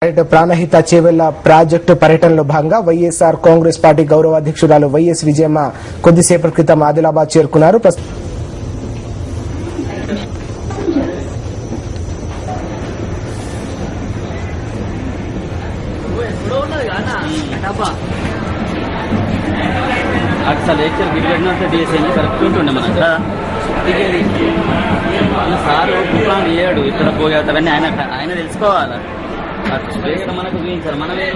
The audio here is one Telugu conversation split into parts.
ప్రాణహిత చేవెళ్ల ప్రాజెక్టు పర్యటనలో భాగంగా వైఎస్ఆర్ కాంగ్రెస్ పార్టీ గౌరవ అధ్యక్షురాలు వైఎస్ విజయమ్మ కొద్దిసేపటి క్రితం ఆదిలాబాద్ చేరుకున్నారు. సారు తుఫాన్ వేయడు ఇక్కడ పోయేవన్నీ ఆయన తెలుసుకోవాలి. మనకు ఊహించారు మనమే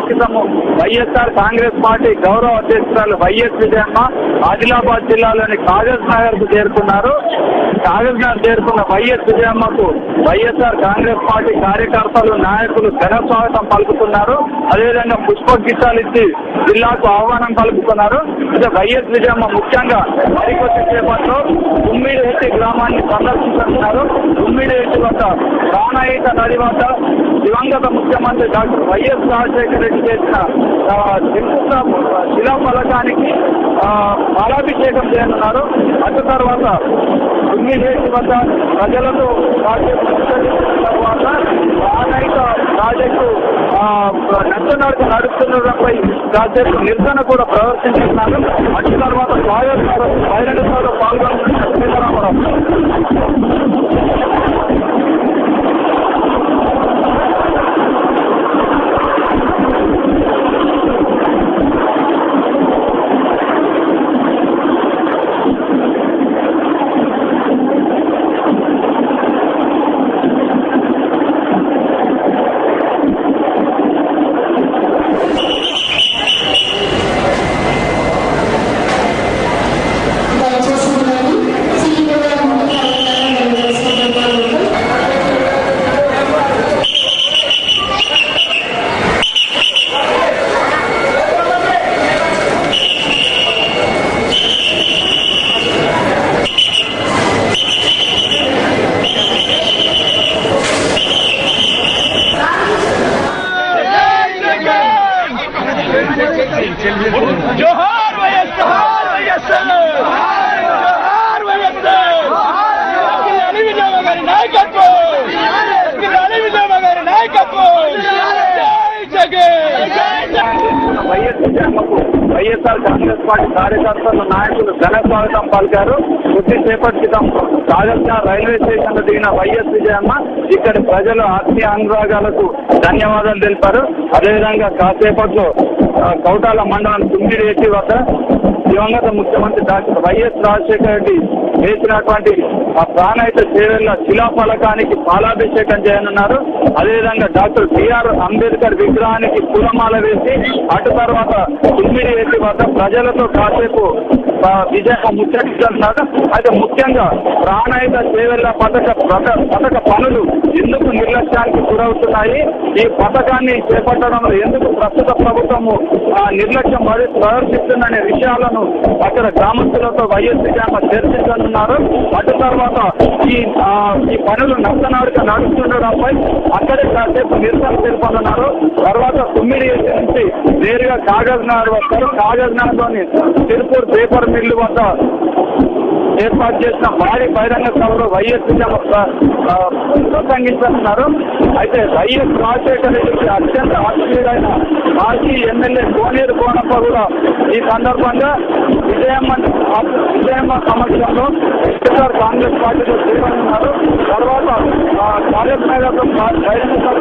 క్రితము వైఎస్ఆర్ కాంగ్రెస్ పార్టీ గౌరవ అధ్యక్షురాలు వైఎస్ విజయమ్మ ఆదిలాబాద్ జిల్లాలోని కాగజ్ నగర్ కు చేరుకున్నారు. కాగజ్ నగర్ చేరుకున్న వైఎస్ విజయమ్మకు వైఎస్ఆర్ కాంగ్రెస్ పార్టీ కార్యకర్తలు నాయకులు ఘన స్వాగతం పలుకుతున్నారు. అదేవిధంగా పుష్పగీతాలు ఇచ్చి జిల్లాకు ఆహ్వానం పలుకుతున్నారు. అయితే వైఎస్ విజయమ్మ ముఖ్యంగా మరికొద్ది సేపట్లో తుమ్మిడిహెట్టి గ్రామాన్ని సందర్శించుతున్నారు. తుమ్మిడిహెట్టి వద్ద ప్రాణహిత నది వద్ద దివంగత ముఖ్యమంత్రి డాక్టర్ వైఎస్ రాజశేఖర రెడ్డి చేసిన శిలా ఫలకానికి పాలాభిషేకం చేయనున్నారు. అటు తర్వాత తుమ్మిడిహెట్టి వద్ద ప్రజలతో తర్వాత ప్రాణహిత ప్రాజెక్టు నచ్చనడక నడుస్తుండడంపై కాసేపు నిరసన కూడా ప్రదర్శించుతున్నారు. అటు తర్వాత బహిరంగ సభలో పాల్గొంటున్న సీతారామరావు जोहार వైఎస్ఆర్ జోహార్ వైఎస్ఆర్ అఖిలాని విజయమ్మ గారి నాయకత్వం అఖిలాని విజయమ్మ గారి నాయకత్వం జై జగన్. వైఎస్ విజయమ్మకు వైఎస్ఆర్ కాంగ్రెస్ పార్టీ కార్యకర్తలు నాయకులు ఘన స్వాగతం పలికారు. కొద్దిసేపటి క్రితం కాగజ్ రైల్వే స్టేషన్ లో దిగిన వైఎస్ విజయమ్మ ఇక్కడి ప్రజల ఆత్మీయ అనురాగాలకు ధన్యవాదాలు తెలిపారు. అదేవిధంగా కాసేపట్లో కౌటాల మండలం తుమ్మిడిహెట్టి వద్ద దివంగత ముఖ్యమంత్రి డాక్టర్ వైఎస్ రాజశేఖర రెడ్డి వేసినటువంటి ప్రాణహిత చేవెళ్ల శిలాఫలకానికి పాలాభిషేకం చేయనున్నారు. అదేవిధంగా డాక్టర్ బిఆర్ అంబేద్కర్ విగ్రహానికి పూలమాల వేసి అటు తర్వాత తుమ్మిడిహెట్టి వద్ద ప్రజలతో కాసేపు విజయమ్మ ముచ్చటిస్తున్నారు. అయితే ముఖ్యంగా ప్రాణహిత చేవెళ్ల పథక పనులు ఎందుకు నిర్లక్ష్యానికి గురవుతున్నాయి, ఈ పథకాన్ని చేపట్టడంలో ఎందుకు ప్రస్తుత ప్రభుత్వము నిర్లక్ష్యం ప్రదర్శిస్తుందనే విషయాలను అక్కడ గ్రామస్తులతో వైఎస్ విజయమ్మ చర్చించనున్నారు. అటు తర్వాత ఈ పనులు నష్టనాడుగా నడుస్తుండడంపై అక్కడే కాసేపు నిరసన తెలుపనున్నారు. తర్వాత తుమ్మిడిహెట్టి నుంచి నేరుగా కాగజ్ నగర్ వస్తారు. కాగజ్ నగర్లోని తిరుపూర్ పేపర్ మిల్లు వద్ద ఏర్పాటు చేసిన భారీ బహిరంగ సభలో వైఎస్ విజయమ్మ ప్రసంగించనున్నారు. అయితే వైఎస్ రాజశేఖర రెడ్డికి అత్యంత ఆత్మీయుడైన మాజీ ఎమ్మెల్యే కోనేరు కోనప్ప కూడా ఈ సందర్భంగా విజయమ్మ సమక్షంలో వైఎస్ఆర్ కాంగ్రెస్ పార్టీలో చేరనున్నారు. తర్వాత కాంగ్రెస్ నాయకులు బహిరంగ సభ